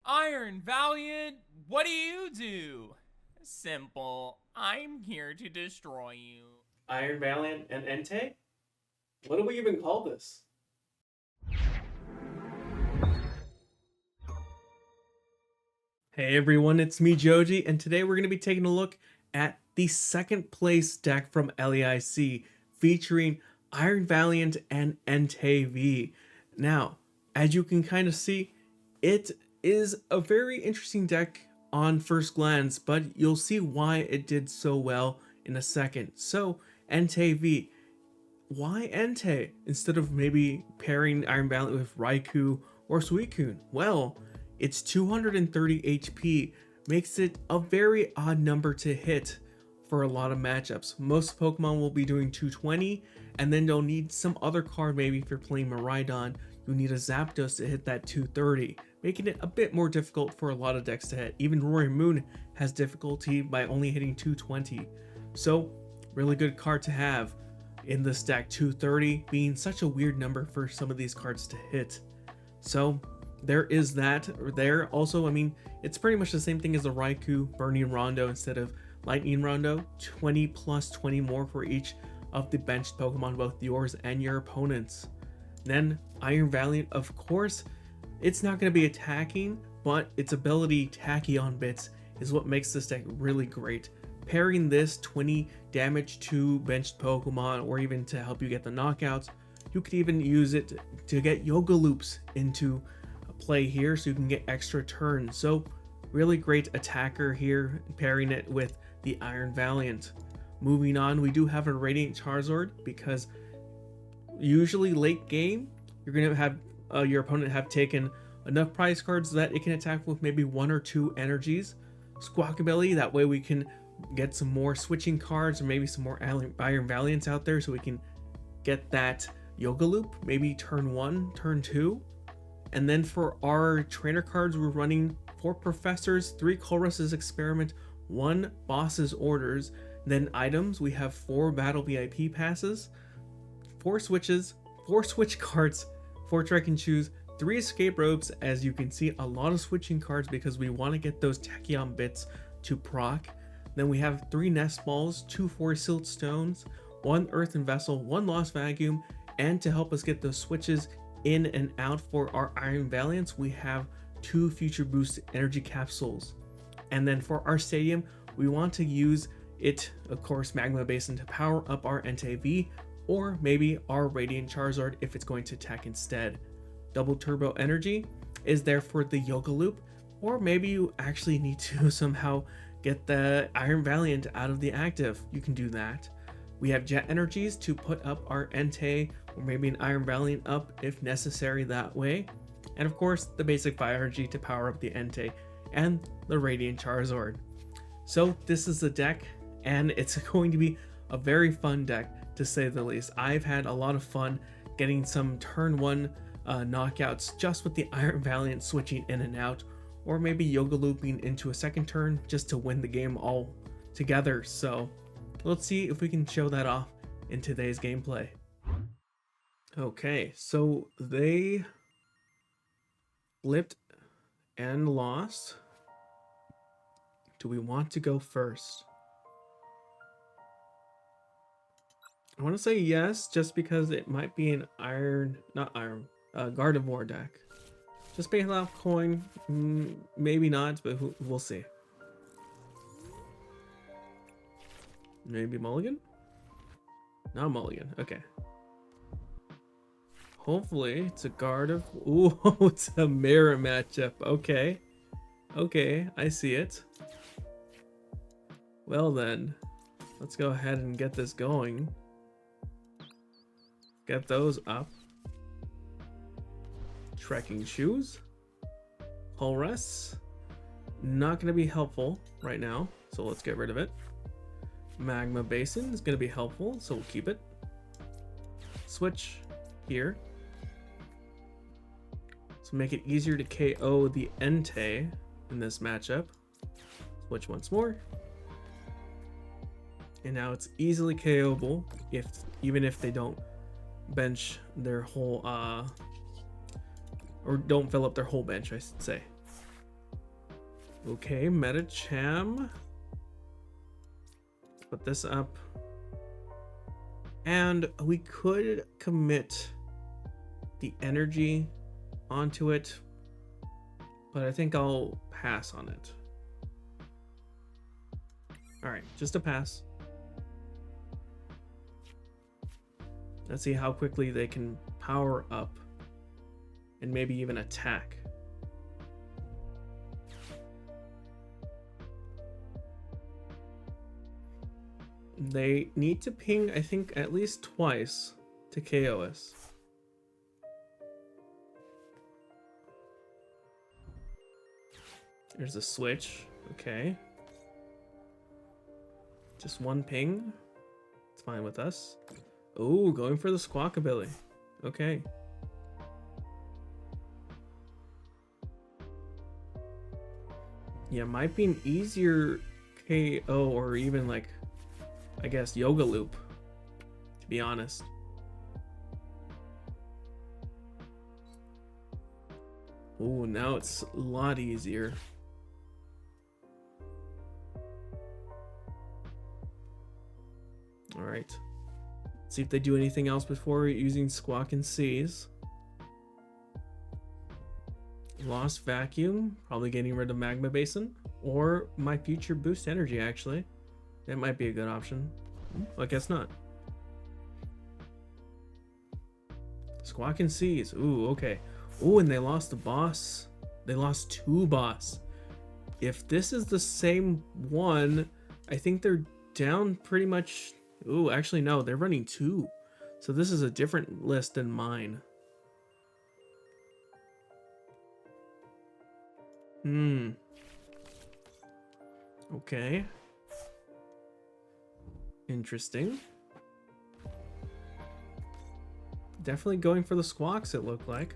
Iron Valiant, what do you do? Simple. I'm here to destroy you. Iron Valiant and Entei? What do we even call this? Hey everyone, it's me Joji, and today we're going to be taking a look at the second place deck from LAIC featuring Iron Valiant and Entei V. Now, as you can kind of see, it is a very interesting deck on first glance, but you'll see why it did so well in a second. So, Entei V. Why Entei instead of maybe pairing Iron Valiant with Raikou or Suicune? Well, its 230 HP makes it a very odd number to hit for a lot of matchups. Most Pokemon will be doing 220, and then they'll need some other card. Maybe if you're playing MIRAIDON, you need a Zapdos to hit that 230, making it a bit more difficult for a lot of decks to hit. Even Roaring Moon has difficulty by only hitting 220. So, really good card to have in this deck, 230 being such a weird number for some of these cards to hit. So there is that there. Also, I mean, it's pretty much the same thing as a Raikou Burning Rondo instead of Lightning Rondo. 20 plus 20 more for each of the benched Pokemon, both yours and your opponents. Then Iron Valiant, of course, it's not going to be attacking, but its ability Tachyon bits is what makes this deck really great. Pairing this 20 damage to benched Pokemon, or even to help you get the knockouts, you could even use it to get Yoga Loops into play here so you can get extra turns. So really great attacker here, pairing it with the Iron Valiant. Moving on, we do have a Radiant Charizard, because usually late game you're going to have your opponent have taken enough prize cards that it can attack with maybe 1 or 2 energies. Squawkabilly, that way we can get some more switching cards or maybe some more Iron Valiants out there so we can get that Yoga Loop, maybe turn 1, turn 2. And then for our trainer cards, we're running 4 Professors, 3 Colress's Experiment, 1 Boss's Orders. Then items, we have 4 Battle VIP passes, 4 switches, 4 switch cards, 4 Trekking Shoes, 3 Escape Ropes. As you can see, a lot of switching cards because we want to get those Tachyon bits to proc. Then we have 3 Nest Balls, 2 Forest Silt Stones, 1 Earthen Vessel, 1 Lost Vacuum, and to help us get those switches in and out for our Iron Valiants, we have 2 Future Boost Energy Capsules. And then for our Stadium, we want to use it, of course, Magma Basin to power up our Entei V, or maybe our Radiant Charizard if it's going to attack instead. Double Turbo Energy is there for the Yoga Loop, or maybe you actually need to somehow get the Iron Valiant out of the active. You can do that. We have Jet Energies to put up our Entei, or maybe an Iron Valiant up if necessary that way. And of course, the basic Fire Energy to power up the Entei and the Radiant Charizard. So this is the deck, and it's going to be a very fun deck to say the least. I've had a lot of fun getting some turn 1 knockouts just with the Iron Valiant switching in and out, or maybe Yoga Looping into a second turn just to win the game all together. So let's see if we can show that off in today's gameplay. Okay, so they flipped and lost. Do we want to go first? I want to say yes, just because it might be an Gardevoir deck. Just pay off coin, maybe not, but we'll see. Maybe mulligan? Not mulligan, okay. Hopefully it's a ooh, it's a mirror matchup, okay. Okay, I see it. Well then, let's go ahead and get this going. Get those up. Trekking Shoes. Colress. Not going to be helpful right now, so let's get rid of it. Magma Basin is going to be helpful, so we'll keep it. Switch here. So make it easier to KO the Entei in this matchup. Switch once more. And now it's easily KOable even if they don't bench their whole or don't fill up their whole bench, I should say. Okay, Medicham. Put this up. And we could commit the energy onto it, but I think I'll pass on it. All right, just a pass. Let's see how quickly they can power up and maybe even attack. They need to ping, I think, at least twice to KO us. There's a switch. Okay. Just one ping. It's fine with us. Oh, going for the Squawkabilly. Okay. Yeah, might be an easier KO or even like, I guess, Yoga Loop, to be honest. Oh, now it's a lot easier. All right. See if they do anything else before using Squawk and Seize. Lost Vacuum, probably getting rid of Magma Basin, or my future boost energy, actually. That might be a good option. I guess not. Squawk and Seize. Ooh, okay. Ooh, and they lost the boss. They lost 2 boss. If this is the same one, I think they're down pretty much. Ooh, actually no, they're running 2. So this is a different list than mine. Okay. Interesting. Definitely going for the squawks, it looked like.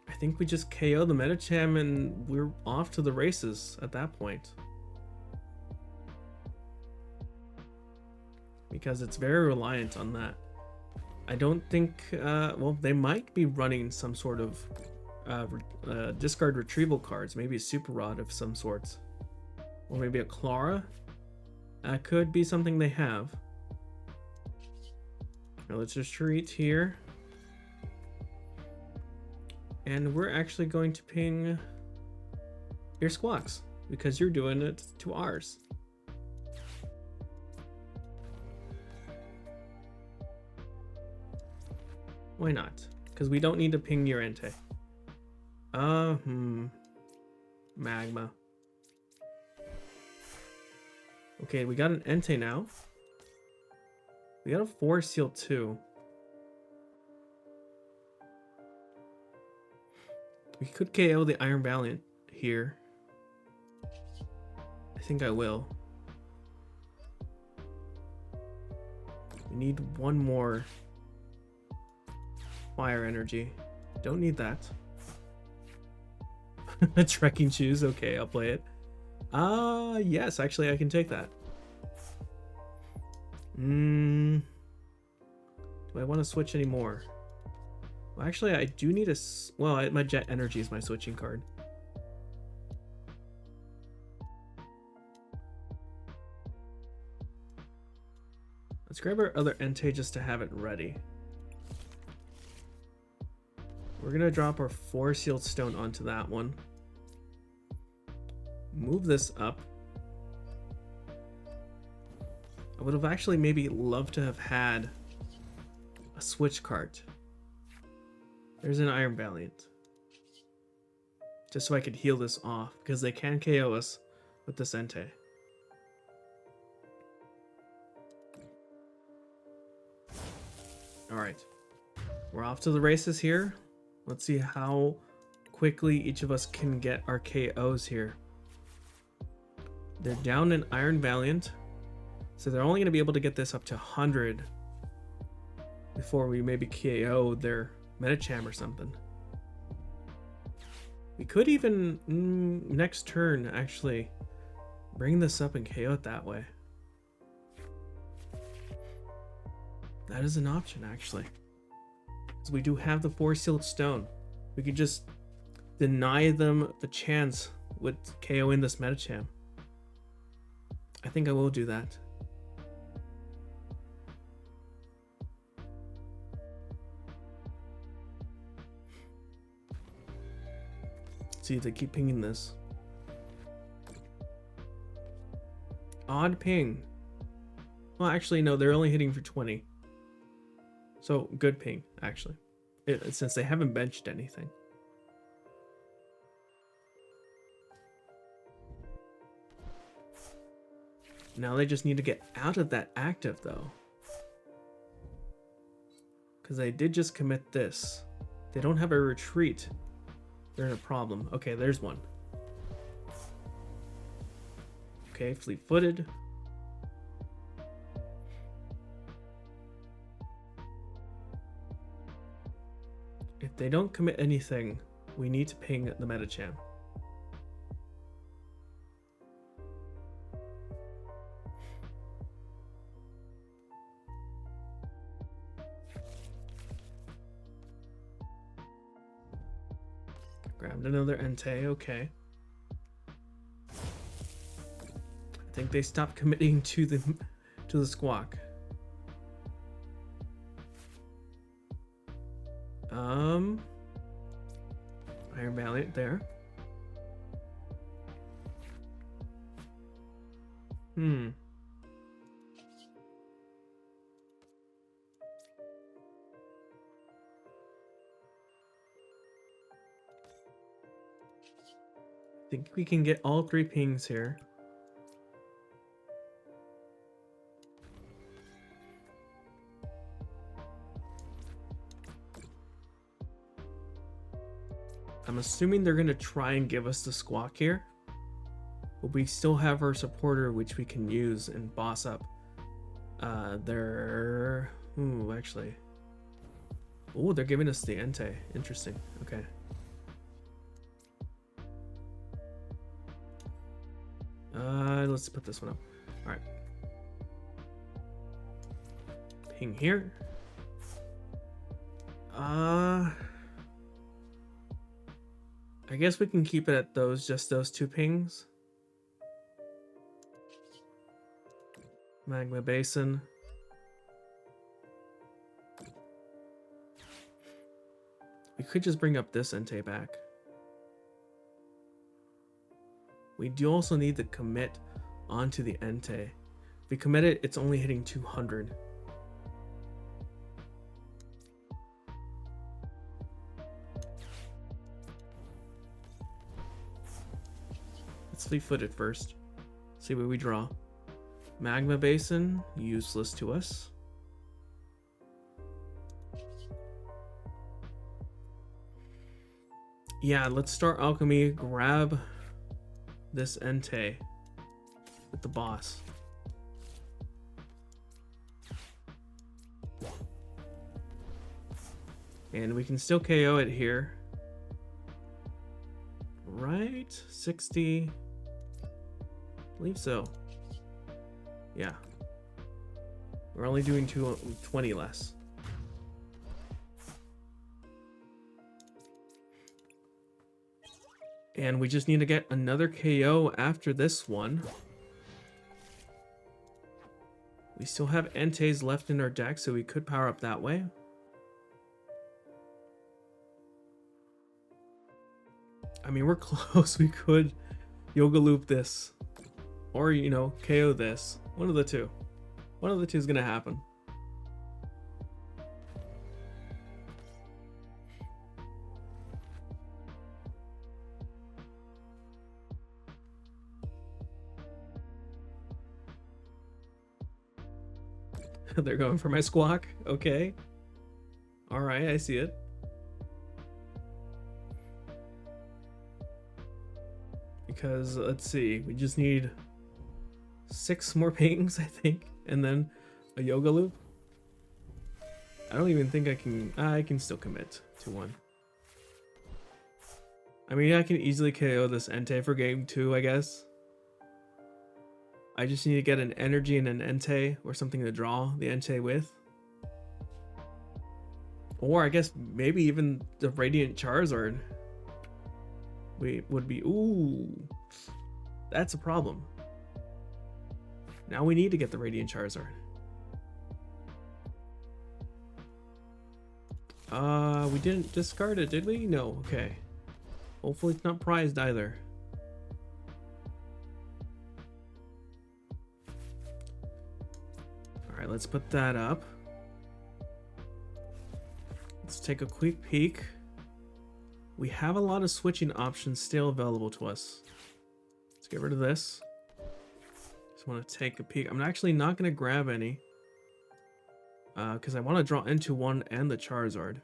I think we just KO the Medicham and we're off to the races at that point. Because it's very reliant on that. I don't think, well, they might be running some sort of discard retrieval cards, maybe a Super Rod of some sorts. Or maybe a Clara. That could be something they have. Now let's just treat here. And we're actually going to ping your squawks because you're doing it to ours. Why not? Because we don't need to ping your Entei. Magma. Okay, we got an Entei now. We got a Force Seal too. We could KO the Iron Valiant here. I think I will. We need one more fire energy. Don't need that. Trekking Shoes. Okay, I'll play it. Yes, actually I can take that. Do I want to switch anymore? Well, actually I do need a... Well, my Jet Energy is my switching card. Let's grab our other Entei just to have it ready. We're gonna drop our 4 Sealed Stone onto that one. Move this up. I would have actually maybe loved to have had a Switch Cart. There's an Iron Valiant. Just so I could heal this off, because they can KO us with this Entei. Alright. We're off to the races here. Let's see how quickly each of us can get our KOs here. They're down in Iron Valiant, so they're only going to be able to get this up to 100 before we maybe KO their Medicham or something. We could even, next turn, actually bring this up and KO it that way. That is an option, actually. Because we do have the 4 Sealed Stone. We could just deny them the chance with KOing this Medicham. I think I will do that. See if they keep pinging this. Odd ping. Well, actually, no, they're only hitting for 20. So, good ping, actually. Since they haven't benched anything. Now they just need to get out of that active, though. Because they did just commit this. They don't have a retreat. They're in a problem. Okay, there's one. Okay, fleet-footed. If they don't commit anything, we need to ping the Medicham. Grabbed another Entei, okay. I think they stopped committing to the Squawk. Iron Valiant there. I think we can get all 3 pings here. I'm assuming they're going to try and give us the Squawk here. But we still have our supporter, which we can use and boss up. They're... Ooh, actually. Oh, they're giving us the Entei. Interesting. Okay. Let's put this one up. All right. Ping here. I guess we can keep it at just those 2 pings. Magma Basin. We could just bring up this Entei back. We do also need to commit onto the Entei. If we commit it, it's only hitting 200. Let's fleet-footed first. See what we draw. Magma Basin, useless to us. Yeah, let's start Alchemy. Grab this Entei with the boss. And we can still KO it here. Right? 60. I believe so. Yeah. We're only doing 20 less. And we just need to get another KO after this one. We still have Entei's left in our deck, so we could power up that way. I mean, we're close. We could Yoga Loop this. Or, you know, KO this. One of the two. One of the two is going to happen. They're going for my Squawk. Okay. Alright, I see it. Because, let's see, we just need 6 more pings, I think, and then a Yoga Loop. I don't even think I can still commit to one. I mean, I can easily KO this Entei for game 2, I guess. I just need to get an energy and an Entei or something to draw the Entei with. Or I guess maybe even the Radiant Charizard. would be. Ooh, that's a problem. Now we need to get the Radiant Charizard. We didn't discard it, did we? No. Okay. Hopefully it's not prized either. All right, let's put that up. Let's take a quick peek. We have a lot of switching options still available to us. Let's get rid of this. Just want to take a peek. I'm actually not going to grab any. Because I want to draw into one and the Charizard.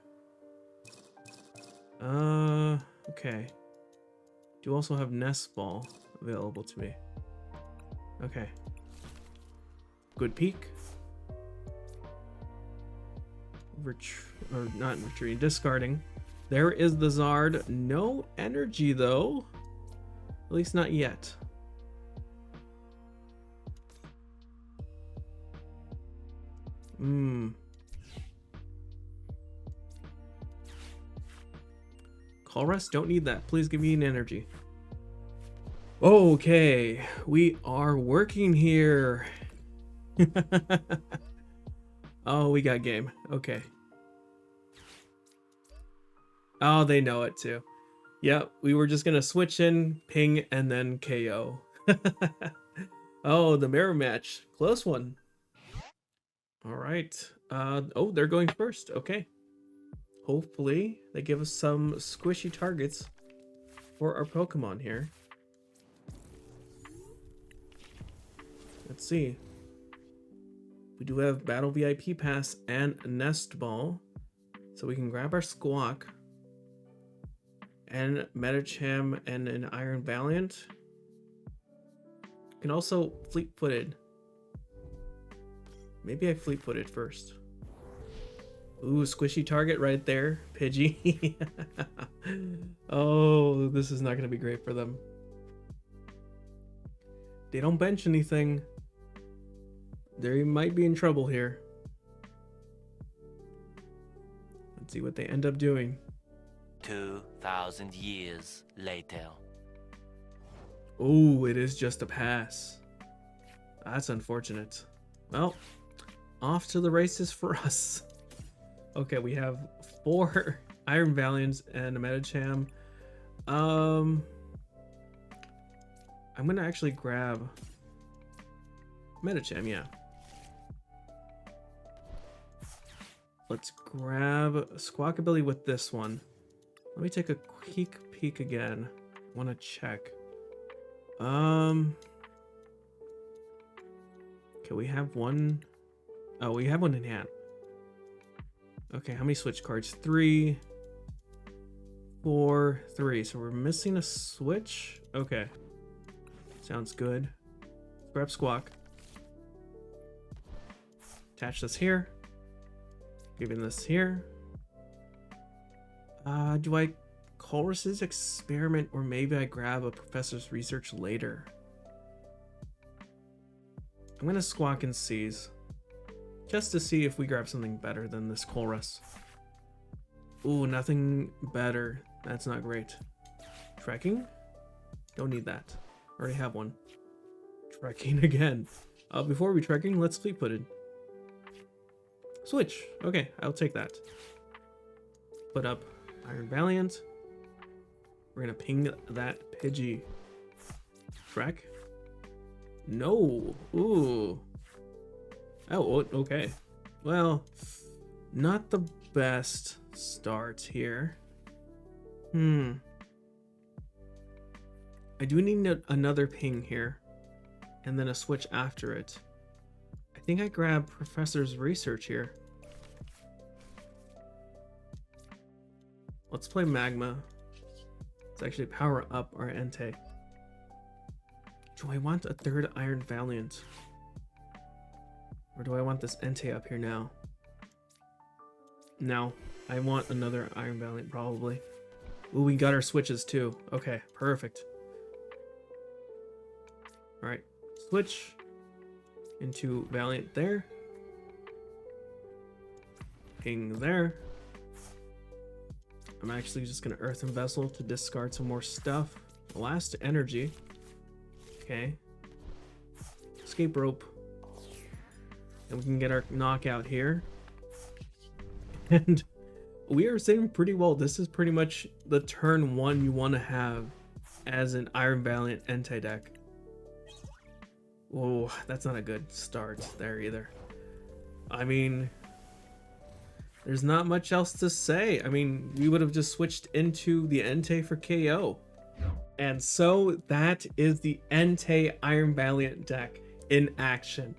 Okay. Do also have Nest Ball available to me. Okay. Good peek. Or not retreating, discarding. There is the Zard. No energy though. At least not yet. Colress, don't need that. Please give me an energy. Okay, we are working here. Oh, we got game. Okay. Oh, they know it too. Yep, we were just gonna switch in, ping, and then KO. Oh, the mirror match. Close one. All right. Oh, they're going first. Okay. Hopefully they give us some squishy targets for our Pokemon here. Let's see. We do have Battle VIP Pass and Nest Ball. So we can grab our Squawk and Medicham and an Iron Valiant. Can also fleet-footed. Maybe I fleet-footed first. Ooh, squishy target right there. Pidgey. Oh, this is not going to be great for them. They don't bench anything. They might be in trouble here. Let's see what they end up doing. 2,000 years later. Oh, it is just a pass. That's unfortunate. Well, off to the races for us. Okay, we have 4 Iron Valiants and a Medicham. I'm gonna actually grab Medicham, yeah. Let's grab Squawkabilly with this one. Let me take a quick peek again. I want to check. Okay, we have one. Oh, we have one in hand. Okay, how many switch cards? 3, 4, 3. So we're missing a switch. Okay, sounds good. Let's grab Squawk. Attach this here. Giving this here. Do I Colress's Experiment, or maybe I grab a Professor's Research later? I'm gonna Squawk and Seize, just to see if we grab something better than this Colress. Ooh, nothing better. That's not great. Trekking? Don't need that. Already have one. Trekking again. Before we Trekking, let's fleet-footed. Switch. Okay, I'll take that. Put up Iron Valiant. We're gonna ping that Pidgey. Trek. No. Ooh. Oh, okay. Well, not the best start here. I do need another ping here, and then a switch after it. I think I grab Professor's Research here. Let's play Magma. Let's actually power up our Entei. Do I want a third Iron Valiant? Or do I want this Entei up here now? No, I want another Iron Valiant probably. Ooh, we got our switches too. Okay, perfect. Alright, switch into Valiant there. Ping there. I'm actually just gonna Earthen Vessel to discard some more stuff. Last energy. Okay. Escape Rope. And we can get our knockout here. And we are sitting pretty well. This is pretty much the turn one you want to have as an Iron Valiant Entei deck. Oh, that's not a good start there either. I mean, there's not much else to say. I mean, we would have just switched into the Entei for KO. And so that is the Entei Iron Valiant deck in action.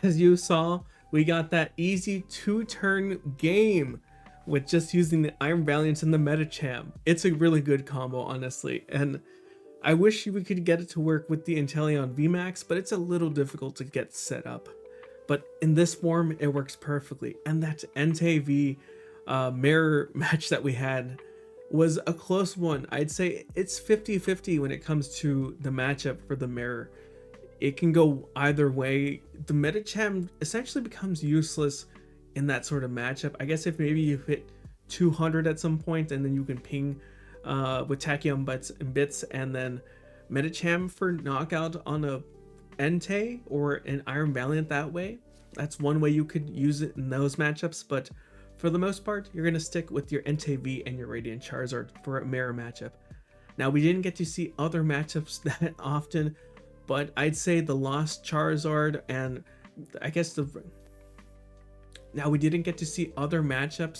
As you saw, we got that easy 2-turn game with just using the Iron Valiant and the Medicham. It's a really good combo, honestly, and I wish we could get it to work with the Inteleon VMAX, but it's a little difficult to get set up. But in this form, it works perfectly, and that Entei V mirror match that we had was a close one. I'd say it's 50-50 when it comes to the matchup for the mirror. It can go either way. The Medicham essentially becomes useless in that sort of matchup. I guess if maybe you hit 200 at some point and then you can ping with Tachyon bits and then Medicham for knockout on a Entei or an Iron Valiant that way. That's one way you could use it in those matchups, but for the most part, you're going to stick with your Entei V and your Radiant Charizard for a mirror matchup. Now, we didn't get to see other matchups that often, but I'd say the Lost Charizard and I guess now we didn't get to see other matchups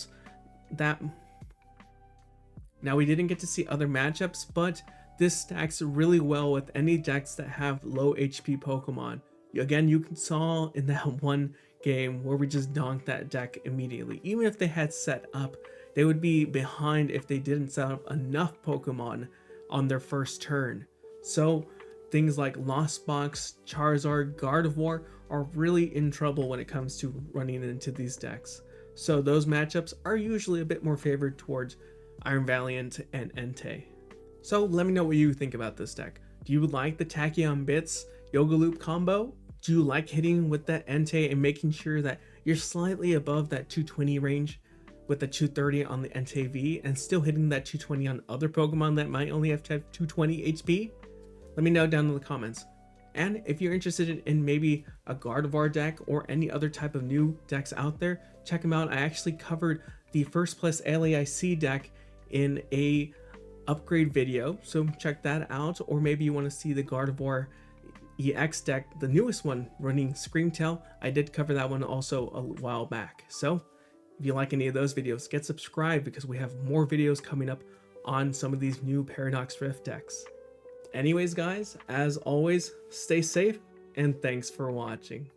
but this stacks really well with any decks that have low HP Pokemon. Again, you saw in that one game where we just donked that deck immediately. Even if they had set up, they would be behind if they didn't set up enough Pokemon on their first turn. So things like Lost Box, Charizard, Gardevoir are really in trouble when it comes to running into these decks. So those matchups are usually a bit more favored towards Iron Valiant and Entei. So let me know what you think about this deck. Do you like the Tachyon Bits Yoga Loop combo? Do you like hitting with that Entei and making sure that you're slightly above that 220 range with the 230 on the Entei V and still hitting that 220 on other Pokemon that might only have to have 220 HP? Let me know down in the comments. And if you're interested in maybe a Gardevoir deck or any other type of new decks out there, check them out. I actually covered the First Plus LAIC deck in a upgrade video, so check that out. Or maybe you want to see the Gardevoir EX deck, the newest one running Screamtail. I did cover that one also a while back. So if you like any of those videos, get subscribed because we have more videos coming up on some of these new Paradox Rift decks. Anyways guys, as always, stay safe and thanks for watching.